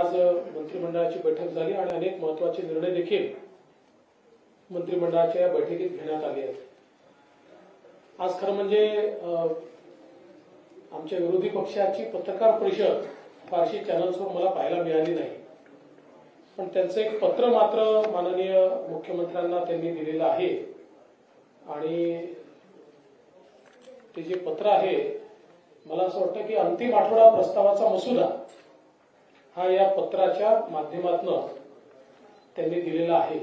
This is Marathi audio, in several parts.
आज मंत्रिमंडळाची बैठक झाली आणि अनेक महत्त्वाचे निर्णय देखील मंत्रिमंडळाच्या या बैठकीत घेण्यात आले आहेत। आज खरं म्हणजे आमच्या विरोधी पक्षाची पत्रकार परिषद फारशी चॅनल्सवर मला पाहायला मिळाली नाही, पण त्यांचं एक पत्र मात्र माननीय मुख्यमंत्र्यांना त्यांनी दिलेलं आहे आणि ते जे पत्र आहे मला असं वाटतं की अंतिम आठवडा प्रस्तावाचा मसुदा हा या पत्राच्या माध्यमातून त्यांनी दिलेला आहे।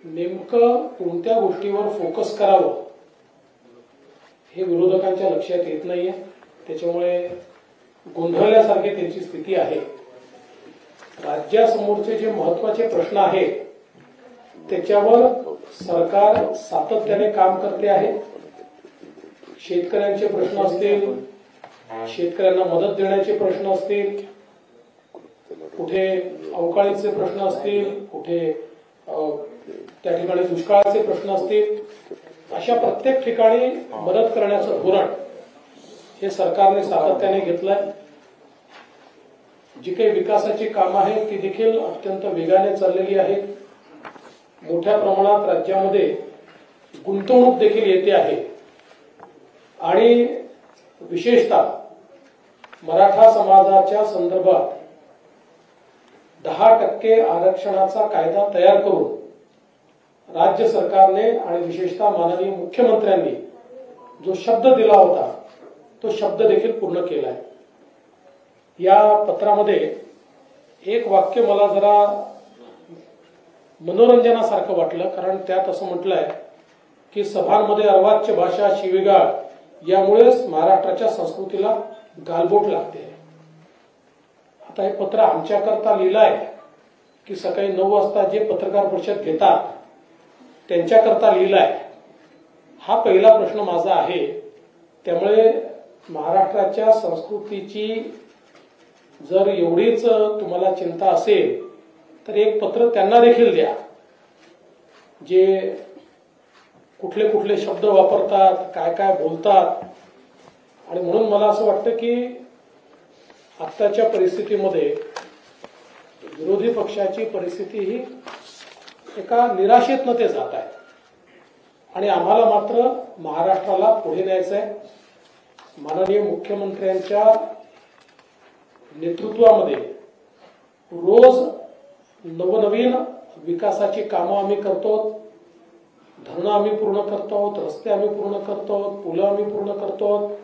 नेमकं कोणत्या गोष्टीवर फोकस करावं हे विरोधकांच्या लक्षात येत नाहीये, त्याच्यामुळे गोंधळल्यासारखी त्यांची स्थिती आहे। राज्यासमोरचे जे महत्त्वाचे प्रश्न आहेत त्याच्यावर सरकार सातत्याने काम करते आहे। शेतकऱ्यांचे प्रश्न असतील, शेतकऱ्यांना मदत देण्याचे प्रश्न असतील, कुठे अवकाळीचे प्रश्न असतील, कुठे त्या ठिकाणी दुष्काळाचे प्रश्न असतील, अशा प्रत्येक ठिकाणी मदत करण्याचं धोरण हे सरकारने सातत्याने घेतलंय। जी काही विकासाची कामं आहेत ती देखील अत्यंत वेगाने चाललेली आहेत। मोठ्या प्रमाणात राज्यामध्ये गुंतवणूक देखील येते आहे आणि विशेषतः मराठा समाजाच्या संदर्भात 10% आरक्षणाचा कायदा तयार करून राज्य सरकारने आणि विशेषतः माननीय मुख्यमंत्र्यांनी जो शब्द दिला होता तो शब्द देखील पूर्ण केलाय। या पत्रामध्ये एक वाक्य मला जरा मनोरंजनासारखं वाटलं, कारण त्यात असं म्हटलंय की सभांमध्ये अर्वाच्य भाषा, शिवीगाळ यामुळेच महाराष्ट्राच्या संस्कृतीला गालबोट लागते। आता हे पत्र आमच्याकरता लिहिलंय की सकाळी 9 वाजता जे पत्रकार परिषद घेतात त्यांच्याकरता लिहिलंय, हा पहिला प्रश्न माझा आहे। त्यामुळे महाराष्ट्राच्या संस्कृतीची जर एवढीच तुम्हाला चिंता असेल तर एक पत्र त्यांना देखील द्या, जे कुठले कुठले शब्द वापरतात, काय काय बोलतात। आणि म्हणून मला असं वाटतं की आत्ताच्या परिस्थितीमध्ये विरोधी पक्षाची परिस्थिती ही एका निराशेतनं ते जात आहे आणि आम्हाला मात्र महाराष्ट्राला पुढे न्यायचं आहे। माननीय मुख्यमंत्र्यांच्या नेतृत्वामध्ये रोज नवनवीन विकासाची कामं आम्ही करतो, धरणं आम्ही पूर्ण करतो, रस्ते आम्ही पूर्ण करतो, पुलं आम्ही पूर्ण करतो।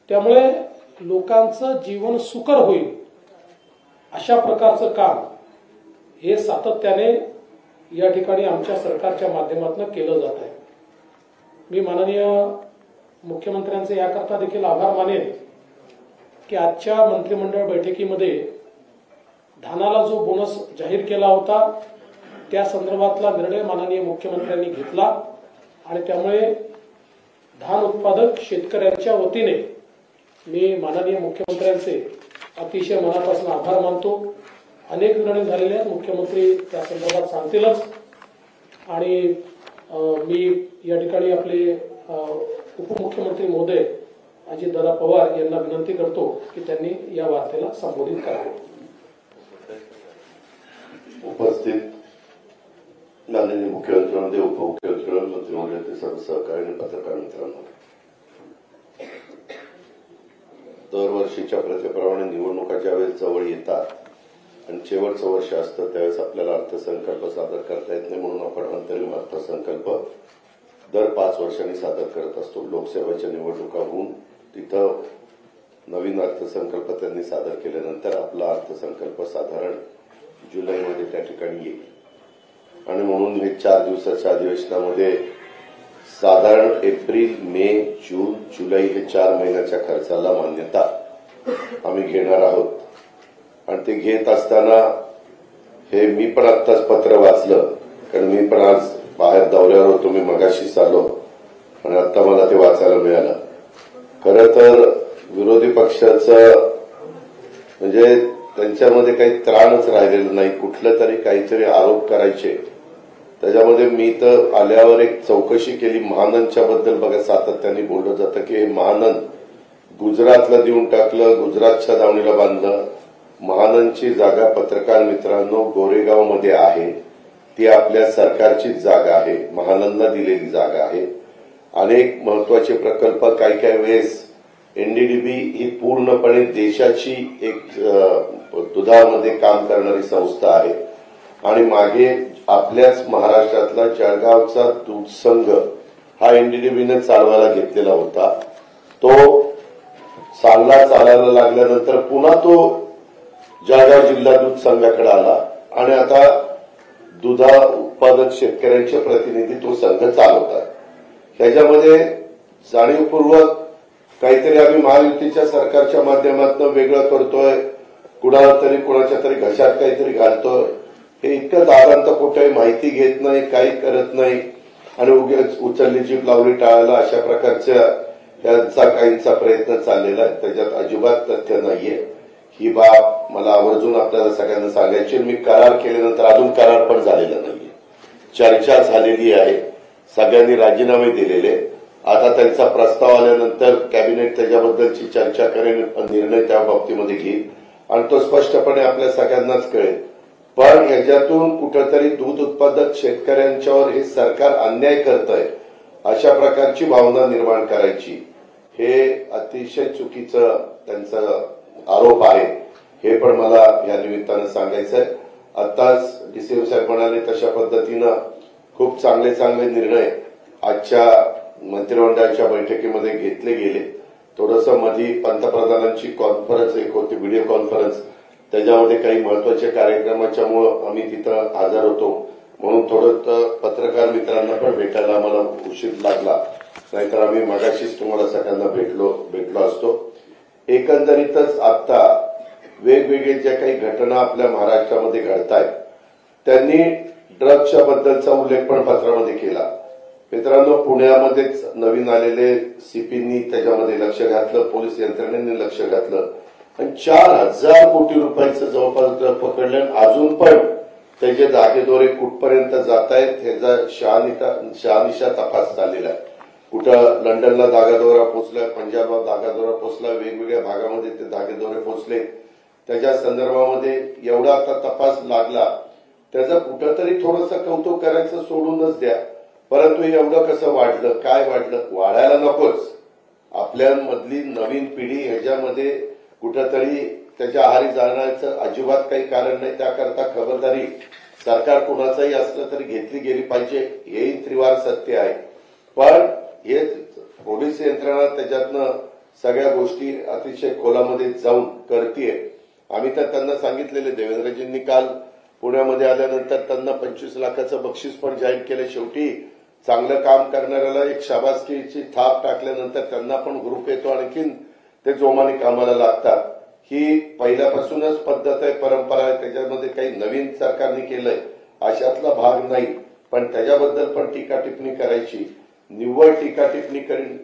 त्यामुळे लोकांचं जीवन सुकर होईल अशा प्रकारचं काम हे सातत्याने या ठिकाणी आमच्या सरकारच्या माध्यमातून केलं जात आहे। मी माननीय मुख्यमंत्र्यांचे याकरता देखील आभार मानेन की आजच्या मंत्रिमंडळ बैठकीमध्ये धानाला जो बोनस जाहीर केला होता त्या संदर्भातला निर्णय माननीय मुख्यमंत्र्यांनी घेतला आणि त्यामुळे धान उत्पादक शेतकऱ्यांच्या वतीने मी माननीय मुख्यमंत्र्यांचे अतिशय मनापासून आभार मानतो। अनेक निर्णय झालेले आहेत, मुख्यमंत्री त्या संदर्भात सांगतीलच आणि मी या ठिकाणी आपले उपमुख्यमंत्री महोदय अजितदादा पवार यांना विनंती करतो की त्यांनी या वार्तेला संबोधित करावे। उपस्थित माननीय मुख्यमंत्री, उपमुख्यमंत्री, मंत्रिमंडळाचे सर्व सहकारी आणि पत्रकार मित्रांनो, दरवर्षीच्या प्रथेप्रमाणे निवडणुका ज्यावेळेस जवळ येतात आणि शेवटचं वर्ष असतं त्यावेळेस आपल्याला अर्थसंकल्प सादर करता येत नाही, म्हणून आपण अंतरिम अर्थसंकल्प दर 5 वर्षांनी सादर करत असतो। लोकसभेच्या निवडणुका होऊन तिथं नवीन अर्थसंकल्प त्यांनी सादर केल्यानंतर आपला अर्थसंकल्प साधारण जुलैमध्ये त्या ठिकाणी येईल आणि म्हणून हे 4 दिवसाच्या अधिवेशनामध्ये साधारण एप्रिल, मे, जून, जुलै हे 4 महिन्याच्या खर्चाला मान्यता आम्ही घेणार आहोत। आणि ते घेत असताना हे मी पण आत्ताच पत्र वाचलं, कारण मी पण आज बाहेर दौऱ्यावर होतो, मी मगाशीच आलो आणि आता मला ते वाचायला मिळालं। खरं तर विरोधी पक्षाचं म्हणजे त्यांच्यामध्ये काही त्राणच राहिलेलं नाही, कुठलं तरी काहीतरी आरोप करायचे। त्याच्यामध्ये मी तर आल्यावर एक चौकशी केली महानंदच्या बद्दल। बघा, सातत्याने बोललं जातं की हे महानंद गुजरातला देऊन टाकलं, गुजरातच्या दावणीला बांधलं. महानंदची जागा पत्रकार मित्रांनो गोरेगावमध्ये आहे. ती आपल्या सरकारचीच जागा आहे, महानंदला दिलेली जागा आहे. अनेक महत्वाचे प्रकल्प काही वेळेस एनडीडीबी ही पूर्णपणे देशाची एक दुधामध्ये काम करणारी संस्था आहे आणि मागे आपल्याच महाराष्ट्रातला जळगावचा दूध संघ हा एनडीडीबीने चालवायला घेतलेला होता. तो चालायला लागल्यानंतर पुन्हा तो जळगाव जिल्हा दूध संघाकडे आला आणि आता दुधा उत्पादक शेतकऱ्यांचे प्रतिनिधी तो संघ चालवत आहे. त्याच्यामध्ये जाणीवपूर्वक काहीतरी आम्ही महायुतीच्या सरकारच्या माध्यमातून वेगळं करतोय, कुणाला तरी कुणाच्या तरी घशात काहीतरी घालतोय, हे इतकं दारांत कुठे माहिती घेत नाही, काही करत नाही आणि उगीच उचलली जीभ लावली टाळायला अशा प्रकारच्या यांचा काहींचा प्रयत्न चाललेला आहे. त्याच्यात अजिबात तथ्य नाहीये. ही बाब मला आवर्जून आपल्याला सगळ्यांना सांगायची. मी करार केल्यानंतर अजून करार पण झालेला नाहीये. चर्चा झालेली आहे, सगळ्यांनी राजीनामे दिलेले. आता त्यांचा प्रस्ताव आल्यानंतर कॅबिनेट त्याच्याबद्दलची चर्चा करेल, निर्णय त्या बाबतीमध्ये घेईल आणि तो स्पष्टपणे आपल्या सगळ्यांनाच कळेल. पण याच्यातून कुठेतरी दूध उत्पादक शेतकऱ्यांच्यावर हे सरकार अन्याय करतंय अशा प्रकारची भावना निर्माण करायची, हे अतिशय चुकीचं त्यांचा आरोप आहे. हे पण मला या निमित्तानं सांगायचं आहे. आताच डीसीएम साहेब म्हणाले तशा पद्धतीनं खूप चांगले निर्णय आजच्या मंत्रिमंडळाच्या बैठकीमध्ये घेतले गेले. थोडंसं मधी पंतप्रधानांची कॉन्फरन्स एक होती, व्हिडिओ कॉन्फरन्स, त्याच्यामध्ये काही महत्वाच्या कार्यक्रमाच्यामुळं आम्ही तिथं हजर होतो म्हणून थोडं पत्रकार मित्रांना पण भेटायला आम्हाला उशीर लागला, नाहीतर आम्ही मगाशीच तुम्हाला सगळ्यांना भेटलो असतो. एकंदरीतच आता वेगवेगळे ज्या काही घटना आपल्या महाराष्ट्रामध्ये घडतायत त्यांनी ड्रग्सच्या बद्दलचा उल्लेख पण पत्रामध्ये केला. मित्रांनो, पुण्यामध्येच नवीन आलेले सीपींनी त्याच्यामध्ये लक्ष घातलं, पोलीस यंत्रणेने लक्ष घातलं आणि 4,000 कोटी रुपयाचं जवळपास ड्रग पकडले. अजून पण त्याचे धागेदोरे कुठपर्यंत जात आहेत ह्याचा शहानिशा तपास चाललेला आहे. कुठं लंडनला धागादोरा पोचला, पंजाबला धागादोरा पोचला, वेगवेगळ्या भागामध्ये ते धागेदोरे पोचले. त्याच्या संदर्भामध्ये एवढा आता तपास लागला, त्याचं कुठंतरी थोडंसं कौतुक करायचं सोडूनच द्या. परंतु एवढं कसं वाढलं, काय वाढलं, वाढायला नकोच. आपल्यामधली नवीन पिढी ह्याच्यामध्ये कुठंतरी त्याच्या आहारी जाण्याचं अजिबात काही कारण नाही. त्याकरता खबरदारी सरकार कुणाचंही असलं तरी घेतली गेली पाहिजे, हेही त्रिवार सत्य आहे. पण हे पोलीस यंत्रणा त्याच्यातनं सगळ्या गोष्टी अतिशय खोलामध्ये जाऊन करतीये. आम्ही तर त्यांना सांगितलेले, देवेंद्रजींनी काल पुण्यामध्ये आल्यानंतर त्यांना 25 लाखाचं बक्षीस पण जाहीर केलं. शेवटी चांगलं काम करणाऱ्याला एक शाबासकीची थाप टाकल्यानंतर त्यांना पण ग्रुप येतो, आणखीन ते जोमाने कामाला लागतात. ही पहिल्यापासूनच पद्धत आहे, परंपरा आहे. त्याच्यामध्ये काही नवीन सरकारने केलंय अशातला भाग नाही. पण त्याच्याबद्दल पण टीका टिप्पणी करायची, निव्वळ टीका टिप्पणी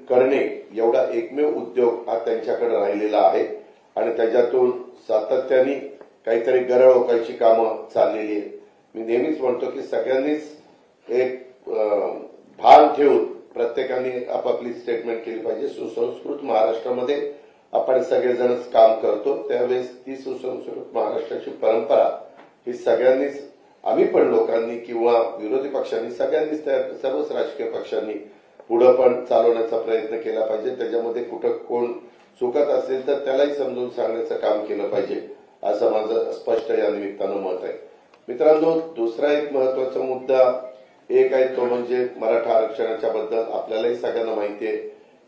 करणे एवढा एकमेव उद्योग हा त्यांच्याकडे राहिलेला आहे आणि त्याच्यातून सातत्याने काहीतरी गरळ ओकायची कामं चाललेली आहेत. मी नेहमीच म्हणतो की सगळ्यांनीच एक भान ठेवून प्रत्येकाने आपापली स्टेटमेंट केली पाहिजे. सुसंस्कृत महाराष्ट्रामध्ये आपण सगळेजणच काम करतो, त्यावेळेस ती सुसंस्कृत महाराष्ट्राची परंपरा ही सगळ्यांनीच, आम्ही पण लोकांनी किंवा विरोधी पक्षांनी, सगळ्यांनीच, सर्वच राजकीय पक्षांनी पुढे पण चालवण्याचा प्रयत्न केला पाहिजे. त्याच्यामध्ये कुठं कोण चुकत असेल तर त्यालाही समजून सांगण्याचं काम केलं पाहिजे, असं माझं स्पष्ट या निमित्तानं मत आहे. मित्रांनो, दुसरा एक महत्वाचा मुद्दा एक आहे तो म्हणजे मराठा आरक्षणाच्या बद्दल. आपल्यालाही सगळ्यांना माहिती आहे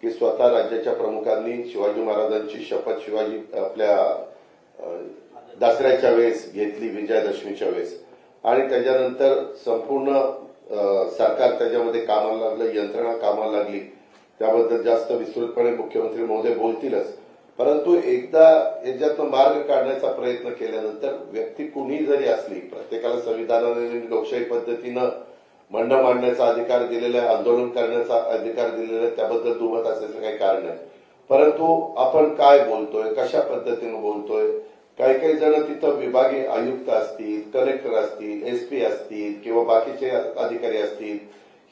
की स्वतः राज्याच्या प्रमुखांनी शिवाजी महाराजांची शपथ शिवाजी आपल्या दसऱ्याच्या वेळेस घेतली, विजयादशमीच्या वेळेस, आणि त्याच्यानंतर संपूर्ण सरकार त्याच्यामध्ये कामाला लागलं, यंत्रणा कामाला लागली. त्याबद्दल जास्त विस्तृतपणे मुख्यमंत्री महोदय बोलतीलच. परंतु एकदा याच्यातून मार्ग काढण्याचा प्रयत्न केल्यानंतर व्यक्ती कुणीही जरी असली, प्रत्येकाला संविधानाने लोकशाही पद्धतीनं म्हणणं मांडण्याचा अधिकार दिलेला आहे, आंदोलन करण्याचा अधिकार दिलेला आहे, त्याबद्दल दुमत असल्याचं काही कारण नाही. परंतु आपण काय बोलतोय, कशा पद्धतीनं बोलतोय, काही जण तिथं विभागीय आयुक्त असतील, कलेक्टर असतील, एसपी असतील किंवा बाकीचे अधिकारी असतील,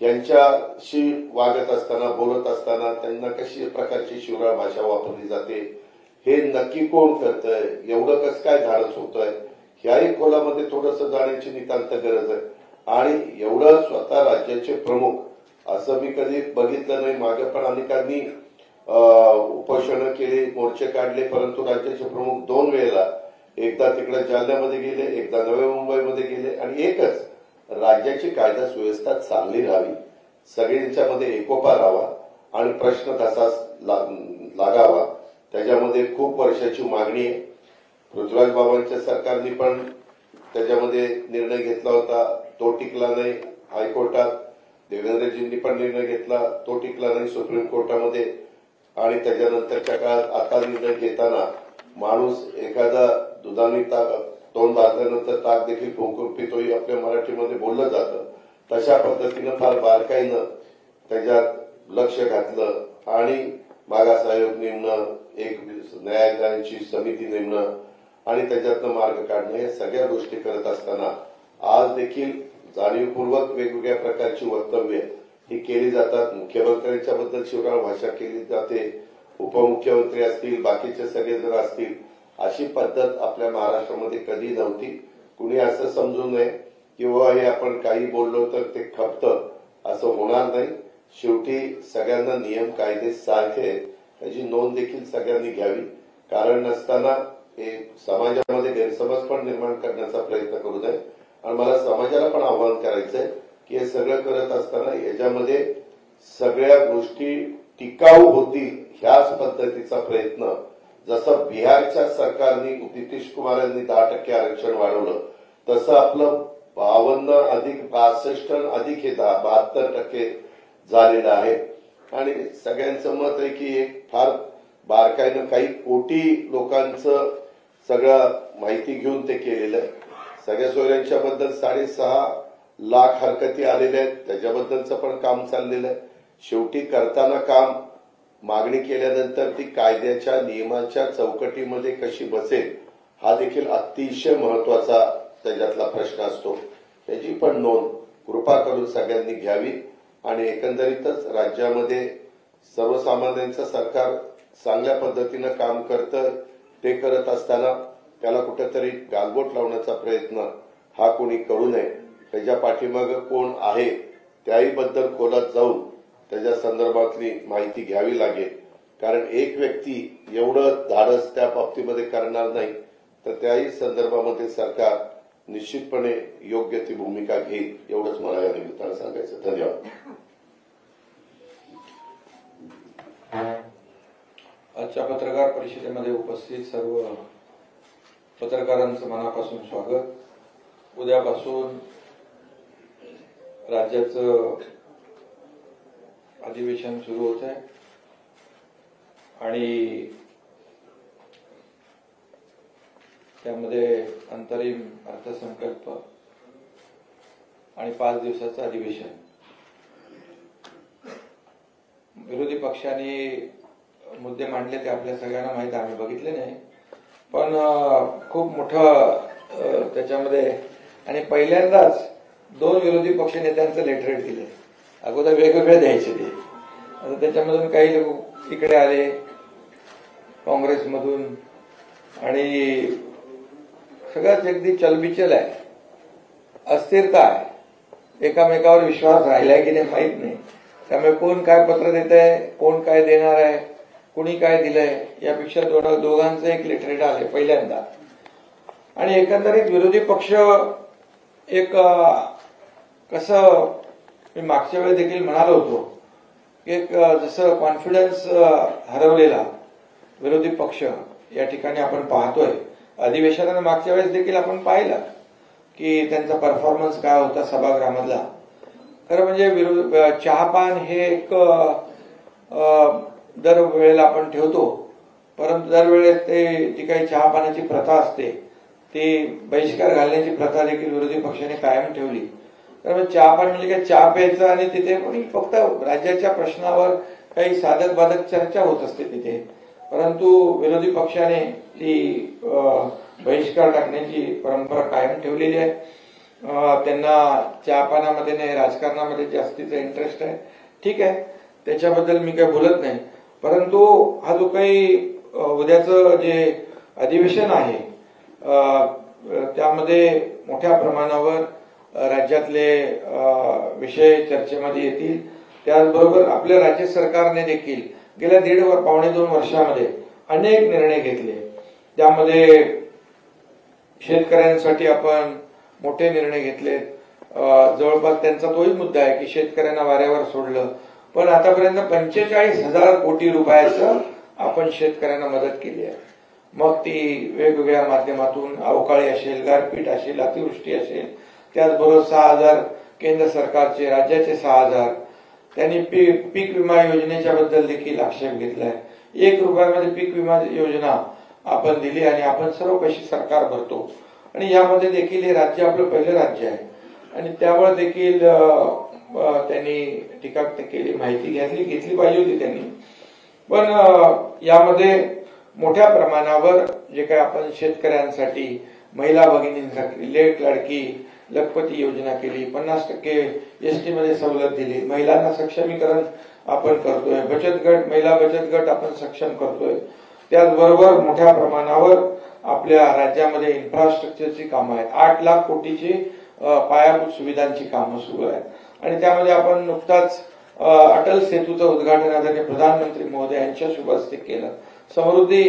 यांच्याशी वागत असताना बोलत असताना त्यांना कशी प्रकारची शिवराळ भाषा वापरली जाते हे नक्की कोण करतंय, एवढं कसं काय धाडस होतंय, ह्याही खोलामध्ये थोडंसं जाण्याची नितांत गरज आहे. आणि एवढं स्वतः राज्याचे प्रमुख असं मी कधी बघितलं नाही. मागे पण अनेकांनी उपोषणं केली, मोर्चे काढले, परंतु राज्याचे प्रमुख 2 वेळेला, एकदा तिकडे जालन्यामध्ये गेले, एकदा नवी मुंबईमध्ये गेले आणि एकच राज्याची कायदा सुव्यवस्था चांगली राहावी, सगळ्यांच्यामध्ये एकोपा राहावा आणि प्रश्न तसाच लागावा, त्याच्यामध्ये खूप वर्षाची मागणी आहे. पृथ्वीराज बाबांच्या सरकारने पण त्याच्यामध्ये निर्णय घेतला होता, तो टिकला नाही हायकोर्टात. देवेंद्रजींनी पण निर्णय घेतला, तो टिकला नाही सुप्रीम कोर्टामध्ये. आणि त्याच्यानंतरच्या काळात आता निर्णय घेताना माणूस एखादा दुधाने तोंड भाजल्यानंतर ताक देखील फुंकून पितोही आपल्या मराठीमध्ये बोललं जातं. तशा पद्धतीनं फार बारकाईनं त्याच्यात लक्ष घातलं आणि मागास आयोग नेमणं, एक न्यायालयाची समिती नेमणं आणि त्याच्यातनं मार्ग काढणं, हे सगळ्या गोष्टी करत असताना आज देखील जाणीवपूर्वक वेगवेगळ्या प्रकारची वक्तव्य ही केली जातात. मुख्यमंत्र्यांच्या बद्दल शिवराळ भाषा केली जाते, उपमुख्यमंत्री असतील, बाकीचे सगळे जर असतील, अशी पद्धत आपल्या महाराष्ट्रामध्ये कधी नव्हती. कुणी असं समजू नये किंवा हे आपण काही बोललो तर ते खपतं, असं होणार नाही. शेवटी सगळ्यांना नियम कायदे सारखे आहेत याची नोंद देखील सगळ्यांनी घ्यावी. कारण नसताना हे समाजामध्ये गैरसमज पण निर्माण करण्याचा प्रयत्न करू नये. आणि मला समाजाला पण आवाहन करायचंय की हे सगळं करत असताना याच्यामध्ये सगळ्या गोष्टी टिकाऊ होतील ह्याच पद्धतीचा प्रयत्न, जसं बिहारच्या सरकारने नितीश कुमार यांनी 10% आरक्षण वाढवलं, तसं आपलं 52 अधिक 62 अधिक हे 72% झालेलं आहे. आणि सगळ्यांचं मत आहे की एक फार बारकाईनं काही कोटी लोकांचं सगळं माहिती घेऊन ते केलेलं आहे. सगळ्या सोयऱ्यांच्या बद्दल 6.5 लाख हरकती आलेल्या आहेत, त्याच्याबद्दलचं पण काम चाललेलं आहे. शेवटी करताना काम मागणी केल्यानंतर ती कायद्याच्या नियमाच्या चौकटीमध्ये कशी बसेल हा देखील अतिशय महत्वाचा त्याच्यातला प्रश्न असतो. त्याची पण नोंद कृपा करून सगळ्यांनी घ्यावी. आणि एकंदरीतच राज्यामध्ये सर्वसामान्यांचं सरकार चांगल्या पद्धतीनं काम करतं, ते करत असताना त्याला कुठेतरी गालबोट लावण्याचा प्रयत्न हा कोणी करू नये. त्याच्या पाठीमागं कोण आहे त्याही बद्दल खोलात जाऊन त्याच्या संदर्भातली माहिती घ्यावी लागेल. कारण एक व्यक्ती एवढं धाडस त्या बाबतीमध्ये करणार नाही, तर त्याही संदर्भामध्ये सरकार निश्चितपणे योग्य ती भूमिका घेईल, एवढंच मला या निमित्तानं सांगायचं. धन्यवाद. आजच्या पत्रकार परिषदेमध्ये उपस्थित सर्व पत्रकारांचं मनापासून स्वागत. उद्यापासून राज्याचं अधिवेशन सुरू होत आहे आणि त्यामध्ये अंतरिम अर्थसंकल्प आणि 5 दिवसाचं अधिवेशन. विरोधी पक्षांनी मुद्दे मांडले ते आपल्या सगळ्यांना माहिती, आम्ही बघितले नाही, पण खूप मोठं त्याच्यामध्ये. आणि पहिल्यांदाच 2 विरोधी पक्ष नेत्यांचं लेटरेट दिले. अगोदर वेगवेगळे द्यायचे ते. आता त्याच्यामधून काही लोक इकडे आले काँग्रेसमधून आणि सगळंच अगदी चलबिचल आहे, अस्थिरता आहे, एकामेकावर विश्वास राहिलाय की नाही माहीत नाही. त्यामुळे कोण काय पत्र देत आहे, कोण काय देणार आहे, कुणी काय दिलंय, यापेक्षा दोघांचं एक लेटरेट आलंय पहिल्यांदा. आणि एकंदरीत विरोधी पक्ष एक कसं मी मागच्या वेळी देखील म्हणालो होतो, एक जसं कॉन्फिडन्स हरवलेला विरोधी पक्ष या ठिकाणी आपण पाहतोय. अधिवेशनाने मागच्या वेळेस देखील आपण पाहिलं की त्यांचा परफॉर्मन्स काय होता सभागृहामधला. खरं म्हणजे चहापान हे एक दरवेळेला आपण ठेवतो, परंतु दरवेळेस ती काही चहापानाची प्रथा असते ती बहिष्कार घालण्याची प्रथा देखील विरोधी पक्षाने कायम ठेवली. कारण चहापान म्हणजे काय, चहा प्यायचं आणि तिथे फक्त राज्याच्या प्रश्नावर काही साधक बाधक चर्चा होत असते तिथे. परंतु विरोधी पक्षाने ती बहिष्कार टाकण्याची परंपरा कायम ठेवलेली आहे. त्यांना चहापानामध्ये नाही, राजकारणामध्ये जास्तीचा इंटरेस्ट आहे. ठीक आहे, त्याच्याबद्दल मी काही बोलत नाही. परंतु हा जो काही उद्याचं जे अधिवेशन आहे त्यामध्ये मोठ्या प्रमाणावर राज्यातले विषय चर्चेमध्ये येतील. त्याचबरोबर आपल्या राज्य सरकारने देखील गेल्या पावणे 2 वर्षामध्ये अनेक निर्णय घेतले. त्यामध्ये शेतकऱ्यांसाठी आपण मोठे निर्णय घेतले. जवळपास त्यांचा तोही मुद्दा आहे की शेतकऱ्यांना वाऱ्यावर सोडलं, पण आतापर्यंत 45,000 कोटी रुपयाचं आपण शेतकऱ्यांना मदत केली आहे. मग ती वेगवेगळ्या माध्यमातून अवकाळी असेल, गारपीट असेल, अतिवृष्टी असेल. त्याचबरोबर 6,000 केंद्र सरकारचे, राज्याचे 6,000. त्यांनी पीक विमा योजनेच्या बद्दल देखील आक्षेप घेतलाय. 1 रुपयामध्ये पीक विमा योजना आपण दिली आणि आपण सर्व पैसे सरकार भरतो. आणि यामध्ये देखील हे राज्य आपलं पहिलं राज्य आहे आणि त्यामुळे देखील त्यांनी टीका केली, माहिती घेतली पाहिजे होती त्यांनी. पण यामध्ये मोठ्या प्रमाणावर जे काही आपण शेतकऱ्यांसाठी, महिला भगिनींसाठी लेट लाडकी लखपती योजना केली, 50% एसटी मध्ये सवलत दिली, महिलांना सक्षमीकरण आपण करतोय, बचत गट, महिला बचत गट आपण सक्षम करतोय. त्याचबरोबर मोठ्या प्रमाणावर आपल्या राज्यामध्ये इन्फ्रास्ट्रक्चरची कामं आहेत. 8 लाख कोटीची पायाभूत सुविधांची कामं सुरू आहेत. आणि त्यामध्ये आपण नुकताच अटल सेतूचं उद्घाटन आदरणीय प्रधानमंत्री महोदय यांच्या शुभ हस्ते केलं. समृद्धी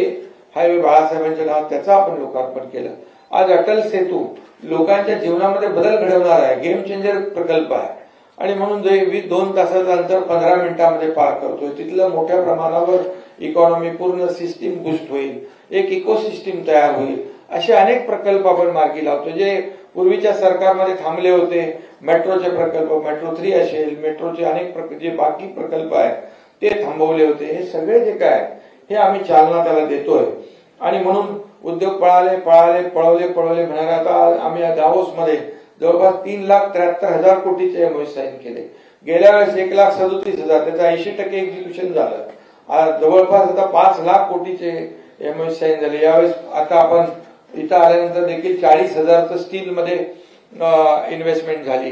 हायवे बाळासाहेबांच्या नावात त्याचं आपण लोकार्पण केलं. आज अटल सेतू लोकांच्या जीवनामध्ये बदल घडवणार आहे, गेम चेंजर प्रकल्प आहे. आणि म्हणून जे 2 तासाचं अंतर 15 मिनिटांमध्ये पार करतोय, तिथलं मोठ्या प्रमाणावर इकॉनॉमी, पूर्ण सिस्टीम बूस्ट होईल, एक इकोसिस्टीम तयार होईल. असे अनेक प्रकल्प आपण मार्गी लावतो जे पूर्वीच्या सरकारमध्ये थांबले होते. मेट्रोचे प्रकल्प, मेट्रो 3 असेल, मेट्रोचे अनेक जे बाकी प्रकल्प आहेत ते थांबवले होते. हे सगळे जे काय हे आम्ही चालना त्याला देतोय. आणि म्हणून उद्योग पळवले म्हणाले. आता आम्ही दावोसमध्ये जवळपास 3,73,000 कोटीचे एमओयू साईन केले. गेल्या वेळेस 1,37,000, त्याचं 80% एक्झिक्युशन झालं. आज जवळपास आता 5 लाख कोटीचे एमओयू साईन झाले. यावेळेस आता आपण इथं आल्यानंतर देखील 40,000चं स्टीलमध्ये इन्व्हेस्टमेंट झाली.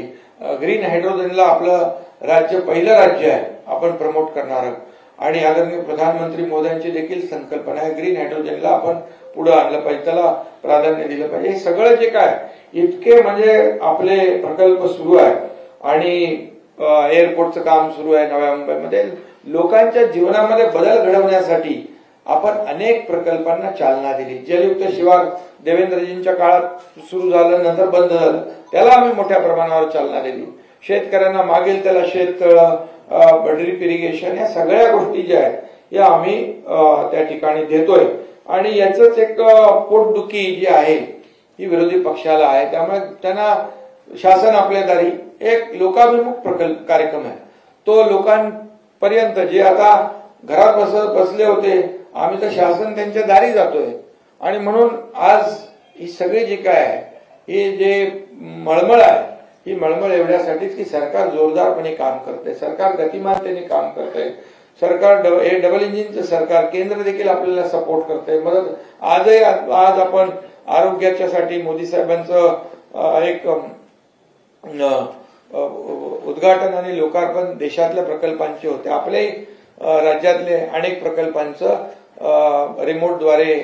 ग्रीन हायड्रोजनला आपलं राज्य पहिलं राज्य आहे आपण प्रमोट करणार. आणि आदरणीय प्रधानमंत्री मोदींची देखील संकल्पना आहे ग्रीन हायड्रोजनला आपण पुढे आणलं पाहिजे, त्याला प्राधान्य दिलं पाहिजे. हे सगळं जे काय इतके म्हणजे आपले प्रकल्प सुरू आहे. आणि एअरपोर्टचं काम सुरू आहे नव्या मुंबईमध्ये. लोकांच्या जीवनामध्ये बदल घडवण्यासाठी आपण अनेक प्रकल्पांना चालना दिली. जलयुक्त शिवार देवेंद्रजींच्या काळात सुरू झालं, नंतर बंद झालं, त्याला आम्ही मोठ्या प्रमाणावर चालना दिली. शेतकऱ्यांना मागेल त्याला शेततळं, ड्रीप इरिगेशन, या सगळ्या गोष्टी ज्या आहेत या आम्ही त्या ठिकाणी देतोय. आणि याच एक पोटदुखी जी आहे ही विरोधी पक्षाला आहे. त्यामुळे त्यांना शासन आपल्या दारी एक लोकाभिमुख प्रकल्प कार्यक्रम आहे. तो लोकांपर्यंत जे आता घरात बसले होते, आम्ही तर शासन त्यांच्या दारी जातोय. आणि म्हणून आज ही सगळी जी काय आहे ही जे मळमळ आहे, ही मळमळ एवढ्यासाठीच की सरकार जोरदारपणे काम करते, सरकार गतिमानतेने काम करते. सरकार हे डबल इंजिनचं सरकार, केंद्र देखील आपल्याला सपोर्ट करते, मदत. आज आपण आरोग्याच्यासाठी मोदी साहेबांचं एक उद्घाटन आणि लोकार्पण देशातल्या प्रकल्पांचे होते. आपले राज्यातले अनेक प्रकल्पांचं रिमोटद्वारे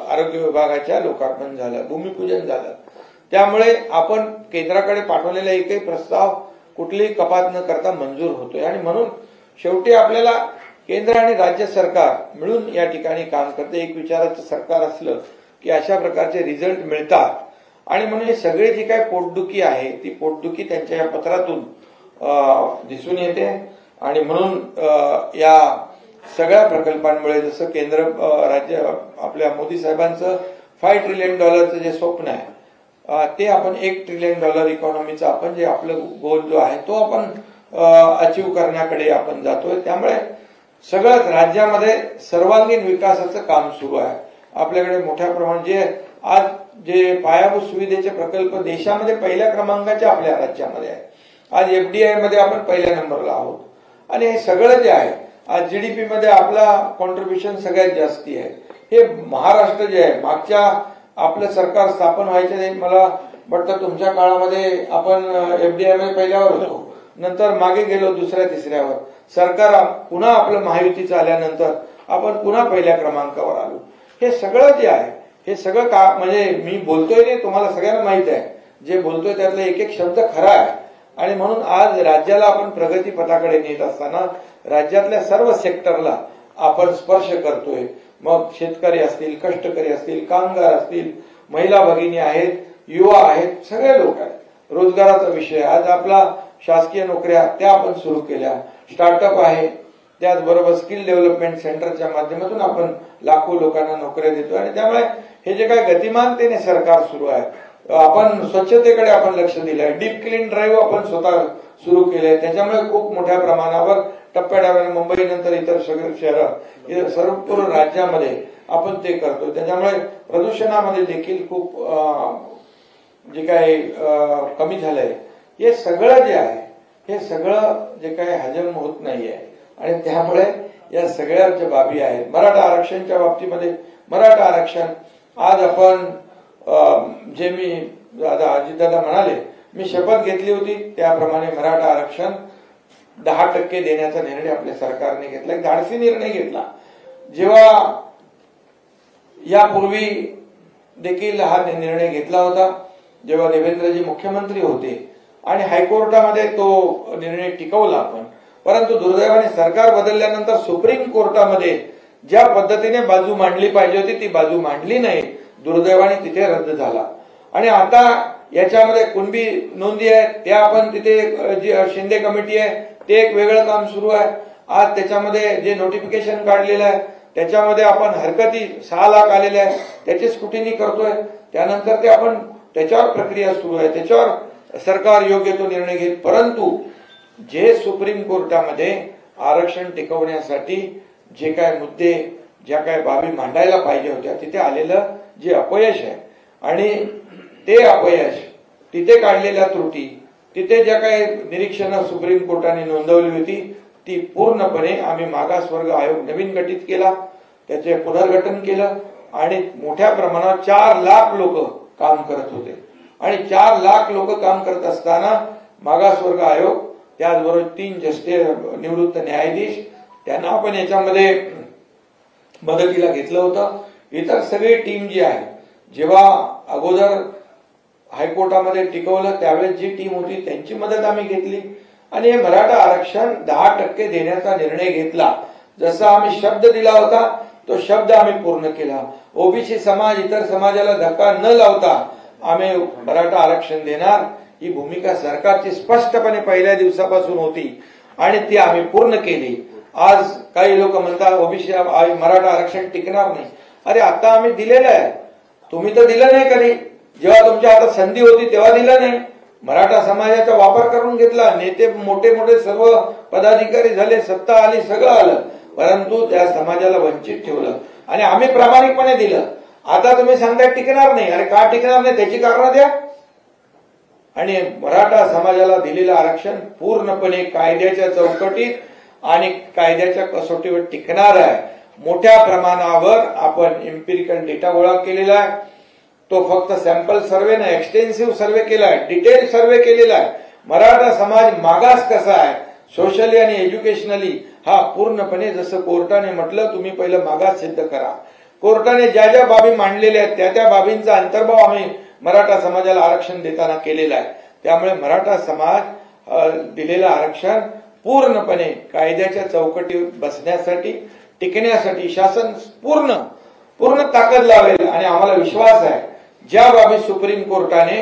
आरोग्य विभागाच्या लोकार्पण झालं, भूमिपूजन झालं. त्यामुळे आपण केंद्राकडे पाठवलेला एकही प्रस्ताव कुठलीही कपात न करता मंजूर होतोय. आणि म्हणून शेवटी आपल्याला केंद्र आणि राज्य सरकार मिळून या ठिकाणी काम करते. एक विचाराचं सरकार असलं की अशा प्रकारचे रिझल्ट मिळतात. आणि म्हणून हे सगळे जी काही पोटदुखी आहे ती पोटदुखी त्यांच्या या पत्रातून दिसून येते. आणि म्हणून या सगळ्या प्रकल्पांमुळे जसं केंद्र राज्य आपल्या मोदी साहेबांचं $5 ट्रिलियन जे स्वप्न आहे ते आपण $1 ट्रिलियन इकॉनॉमीचा आपण जे आपलं गोल जो आहे तो आपण अचीव करण्याकडे आपण जातोय. त्यामुळे सगळ्याच राज्यामध्ये सर्वांगीण विकासाचं काम सुरू आहे. आपल्याकडे मोठ्या प्रमाणात आज जे पायाभूत सुविधेचे प्रकल्प देशामध्ये पहिल्या क्रमांकाचे आपल्या राज्यामध्ये आहे. आज FDI मध्ये आपण पहिल्या नंबरला आहोत. आणि हे सगळं जे आहे आज GDP मध्ये आपला कॉन्ट्रीब्युशन सगळ्यात जास्ती आहे. हे महाराष्ट्र जे आहे मागच्या आपलं सरकार स्थापन व्हायच्या मला म्हटलं तुमच्या काळामध्ये आपण FDMA पहिल्यावर होतो, नंतर मागे गेलो दुसऱ्या तिसऱ्यावर, सरकार पुन्हा आपलं महायुतीचं आल्यानंतर आपण पुन्हा पहिल्या क्रमांकावर आलो. हे सगळं जे आहे हे सगळं का म्हणजे मी बोलतोय नाही, तुम्हाला सगळ्यांना माहित आहे जे बोलतोय त्यातला एक एक शब्द खरा आहे. आणि म्हणून आज राज्याला आपण प्रगती पथाकडे नेत असताना राज्यातल्या सर्व सेक्टरला आपण स्पर्श करतोय. मग शेतकरी असतील, कष्टकरी असतील, कामगार असतील, महिला भगिनी आहेत, युवा आहेत, सगळे लोक आहेत. रोजगाराचा विषय आज आपला शासकीय नोकऱ्या त्या आपण सुरू केल्या, स्टार्टअप आहे, त्याचबरोबर स्किल डेव्हलपमेंट सेंटरच्या माध्यमातून आपण लाखो लोकांना नोकऱ्या देतो. आणि त्यामुळे हे जे काही गतिमानतेने सरकार सुरू आहे, आपण स्वच्छतेकडे आपण लक्ष दिलंय, डीप क्लीन ड्राईव्ह आपण स्वतः सुरू केलंय, त्याच्यामुळे खूप मोठ्या प्रमाणावर टप्प्याटप्प्याने मुंबई नंतर इतर सगळे शहरं सर्व राज्यामध्ये आपण ते करतो. त्याच्यामुळे प्रदूषणामध्ये देखील खूप जे काही कमी झालंय. हे सगळं जे आहे हे सगळं जे काही हजम होत नाहीये आणि त्यामुळे या सगळ्या ज्या बाबी आहेत. मराठा आरक्षणच्या बाबतीमध्ये मराठा आरक्षण आज आपण जे मी अजितदादा म्हणाले, मी शपथ घेतली होती त्याप्रमाणे मराठा आरक्षण 10% देण्याचा निर्णय आपल्या सरकारने घेतला. एक धाडसी निर्णय घेतला. जेव्हा यापूर्वी देखील हा निर्णय घेतला होता, जेव्हा देवेंद्रजी मुख्यमंत्री होते आणि हायकोर्टामध्ये तो निर्णय टिकवला आपण, परंतु दुर्दैवाने सरकार बदलल्यानंतर सुप्रीम कोर्टामध्ये ज्या पद्धतीने बाजू मांडली पाहिजे होती ती बाजू मांडली नाही, दुर्दैवाने तिथे रद्द झाला. आणि आता याच्यामध्ये कुणबी नोंदी आहेत त्या आपण तिथे जी शिंदे कमिटी आहे ते एक वेगळं काम सुरू आहे. आज त्याच्यामध्ये जे नोटिफिकेशन काढलेलं आहे त्याच्यामध्ये आपण हरकती 6 लाख आलेले आहेत त्याची स्क्रुटिनी करतोय. त्यानंतर ते आपण त्याच्यावर प्रक्रिया सुरू आहे, त्याच्यावर सरकार योग्य तो निर्णय घेईल. परंतु जे सुप्रीम कोर्टामध्ये आरक्षण टिकवण्यासाठी जे काय मुद्दे ज्या काय बाबी मांडायला पाहिजे होत्या तिथे आलेलं जे अपयश आहे आणि ते अपयश, तिथे काढलेल्या त्रुटी, तिथे ज्या काही निरीक्षणं सुप्रीम कोर्टाने नोंदवली होती ती पूर्णपणे आम्ही मागासवर्ग आयोग नवीन गठीत केला, त्याचे पुनर्गठन केलं आणि मोठ्या प्रमाणात 4 लाख लोक काम करत होते. आणि 4 लाख लोक काम करत असताना मागासवर्ग आयोग, त्याचबरोबर 3 जस्टिस निवृत्त न्यायाधीश, त्यांना आपण याच्यामध्ये मदतीला घेतलं होतं. इतर सगळी टीम जी आहे, जेव्हा अगोदर हायकोर्टामध्ये टिकवलं त्यावेळेस जी टीम होती त्यांची मदत आम्ही घेतली आणि हे मराठा आरक्षण 10% देण्याचा निर्णय घेतला. जसा आम्ही शब्द दिला होता तो शब्द आम्ही पूर्ण केला. ओबीसी समाज इतर समाजाला धक्का न लावता आम्ही मराठा आरक्षण देणार ही भूमिका सरकारची स्पष्टपणे पहिल्या दिवसापासून होती आणि ती आम्ही पूर्ण केली. आज काही लोक म्हणतात ओबीसी मराठा आरक्षण टिकणार नाही. अरे आता आम्ही दिलेलं आहे, तुम्ही तर दिलं नाही कधी. जेव्हा तुमच्या हातात संधी होती तेव्हा दिलं नाही. मराठा समाजाचा वापर करून घेतला, नेते मोठे मोठे सर्व पदाधिकारी झाले, सत्ता आली, सगळं आलं, परंतु त्या समाजाला वंचित ठेवलं आणि आम्ही प्रामाणिकपणे दिलं. आता तुम्ही सांगताय टिकणार नाही. अरे का टिकणार नाही त्याची कारणं द्या. आणि मराठा समाजाला दिलेलं आरक्षण पूर्णपणे कायद्याच्या चौकटीत आणि कायद्याच्या कसोटीवर टिकणार आहे. मोठ्या प्रमाणावर आपण एम्पिरिकल डेटा गोळा केलेला आहे. तो फक्त सॅम्पल सर्व्हे नाही, एक्सटेन्सिव्ह सर्व्हे केलाय, डिटेल सर्व्हे केलेला आहे. मराठा समाज मागास कसा आहे सोशली आणि एज्युकेशनली हा पूर्णपणे जसं कोर्टाने म्हटलं तुम्ही पहिलं मागास सिद्ध करा. कोर्टाने ज्या ज्या बाबी मांडलेल्या आहेत त्या त्या बाबींचा अंतर्भाव आम्ही मराठा समाजाला आरक्षण देताना केलेला आहे. त्यामुळे मराठा समाज दिलेलं आरक्षण पूर्णपणे कायद्याच्या चौकटीवर बसण्यासाठी, टिकण्यासाठी शासन पूर्ण ताकद लावेल. आणि आम्हाला विश्वास आहे ज्या बाबी सुप्रीम कोर्टाने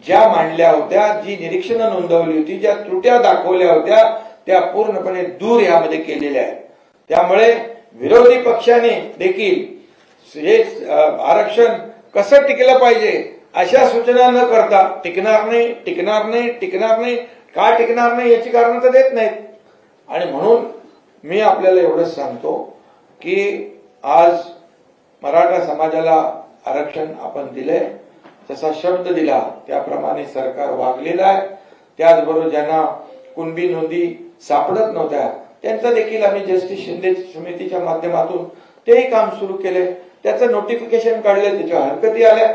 ज्या मांडल्या होत्या, जी निरीक्षणं नोंदवली होती, ज्या त्रुट्या दाखवल्या होत्या त्या पूर्णपणे दूर यामध्ये केलेल्या आहेत. त्यामुळे विरोधी पक्षाने देखील हे आरक्षण कसं टिकलं पाहिजे अशा सूचना न करता टिकणार नाही, टिकणार नाही, टिकणार नाही, का टिकणार नाही याची कारणं तर देत नाहीत. आणि म्हणून मी आपल्याला एवढंच सांगतो की आज मराठा समाजाला आरक्षण आपण दिलंय, जसा शब्द दिला त्याप्रमाणे सरकार वागलेलं आहे. त्याचबरोबर ज्यांना कुणबी नोंदी सापडत नव्हत्या त्यांचं देखील आम्ही जस्टिस शिंदे समितीच्या माध्यमातून तेही काम सुरू केले, त्याचं नोटिफिकेशन काढले, त्याच्या हरकती आल्या.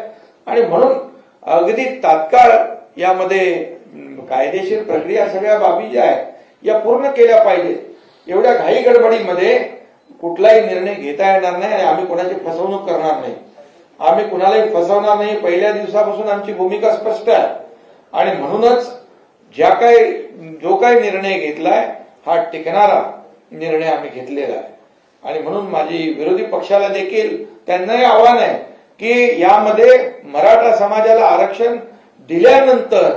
आणि म्हणून अगदी तात्काळ यामध्ये कायदेशीर प्रक्रिया सगळ्या बाबी ज्या आहेत या पूर्ण केल्या पाहिजेत. एवढ्या घाई गडबडीमध्ये कुठलाही निर्णय घेता येणार नाही आणि आम्ही कोणाची फसवणूक करणार नाही. आम्ही कुणालाही फसवणार नाही. पहिल्या दिवसापासून आमची भूमिका स्पष्ट आहे आणि म्हणूनच जो काही निर्णय घेतलाय हा टिकणारा निर्णय आम्ही घेतलेला आहे. आणि म्हणून माझी विरोधी पक्षाला देखील त्यांनाही आव्हान आहे की यामध्ये मराठा समाजाला आरक्षण दिल्यानंतर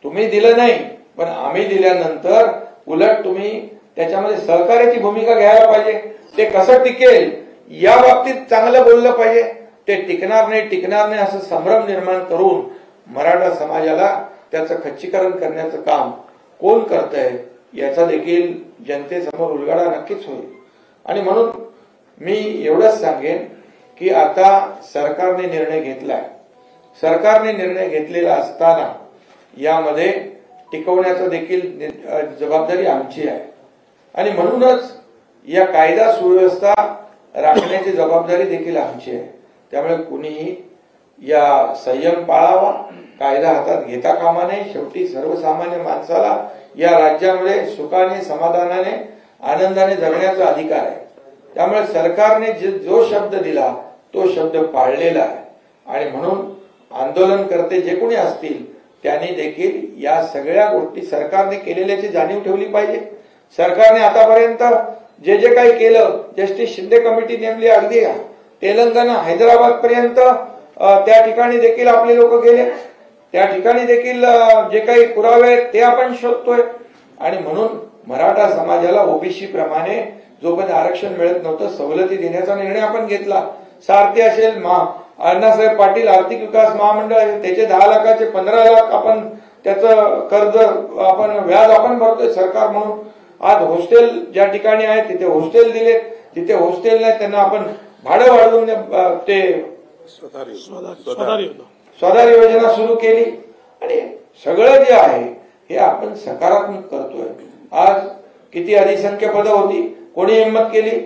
तुम्ही दिलं नाही पण आम्ही दिल्यानंतर उलट तुम्ही त्याच्यामध्ये सहकार्याची भूमिका घ्यायला पाहिजे. ते कसं टिकेल या बाबतीत चांगलं बोललं पाहिजे. ते टिकणार नाही असं संभ्रम निर्माण करून मराठा समाजाला त्याचं खच्चीकरण करण्याचं काम कोण करतंय याचा देखील जनतेसमोर उलगडा नक्कीच होईल. आणि म्हणून मी एवढंच सांगेन की आता सरकारने निर्णय घेतलाय. सरकारने निर्णय घेतलेला असताना यामध्ये टिकवण्याचं देखील जबाबदारी आमची आहे आणि म्हणूनच या कायदा सुव्यवस्था राखण्याची जबाबदारी देखील आमची आहे. त्यामुळे कुणीही या संयम पाळावा, कायदा हातात घेता कामा नये. शेवटी सर्वसामान्य माणसाला या राज्यामध्ये सुखाने, समाधानाने, आनंदाने जगण्याचा अधिकार आहे. त्यामुळे सरकारने जो शब्द दिला तो शब्द पाळलेला आहे आणि म्हणून आंदोलनकर्ते जे कोणी असतील त्यांनी देखील या सगळ्या गोष्टी सरकारने केलेल्याची जाणीव ठेवली पाहिजे. सरकारने आतापर्यंत जे काही केलं, जस्टिस शिंदे कमिटी नेमली, अगदी तेलंगणा, हैदराबाद पर्यंत त्या ठिकाणी देखील आपले लोक गेले. त्या ठिकाणी देखील जे काही पुरावे आहेत ते आपण शोधतोय आणि म्हणून मराठा समाजाला ओबीसी प्रमाणे जोपर्यंत आरक्षण मिळत नव्हतं सवलती देण्याचा निर्णय आपण घेतला. सारथी असेल, अण्णासाहेब पाटील आर्थिक विकास महामंडळ त्याचे 10 लाखाचे 15 लाख आपण त्याचं कर्ज आपण व्याज आपण भरतोय सरकार म्हणून. आज हॉस्टेल ज्या ठिकाणी आहे तिथे हॉस्टेल दिले, जिथे हॉस्टेल नाही त्यांना आपण भाडं वाढवून ते स्वधार योजना सुरू केली आणि सगळं जे आहे हे आपण सकारात्मक करतोय. आज किती अधिसंख्य पदं होती, कोणी हिंमत केली?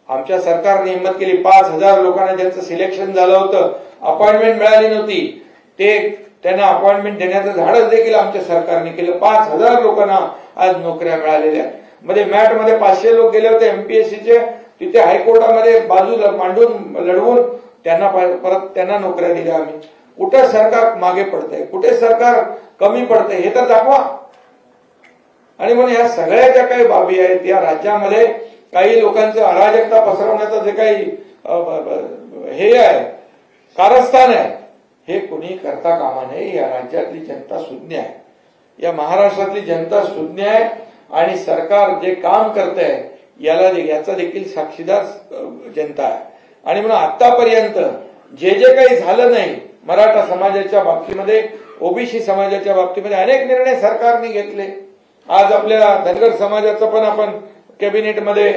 आमच्या सरकारने हिंमत केली. 5,000 लोकांना ज्यांचं सिलेक्शन झालं होतं, अपॉइंटमेंट मिळाली नव्हती, त्यांना अपॉइंटमेंट देण्याचं धाडस देखील आमच्या सरकारने केलं. 5,000 लोकांना आज नोकऱ्या मिळालेल्या आहेत. मध्ये मॅटमध्ये 500 लोक गेले होते एमपीएससीचे, तिथे हायकोर्टामध्ये बाजू मांडून लढवून परत त्यांना नोकऱ्या दिल्या आम्ही. कुठे सरकार मागे पडतंय, कुठे सरकार कमी पडतंय हे तर दाखवा. आणि म्हणून या सगळ्या ज्या काही बाबी आहेत या राज्यामध्ये काही लोकांचं अराजकता पसरवण्याचं जे काही हे आहे, कारस्थान आहे, हे कुणी करता कामा नये. या राज्यातली जनता सुज्ञ आहे, या महाराष्ट्रातली जनता सुज्ञ आहे आणि सरकार जे काम करतंय याचा देखील साक्षीदार जनता आहे. आणि म्हणून आतापर्यंत जे काही झालं नाही मराठा समाजाच्या बाबतीमध्ये, ओबीसी समाजाच्या बाबतीमध्ये अनेक निर्णय सरकारने घेतले. आज आपल्या धनगर समाजाचा पण आपण कॅबिनेटमध्ये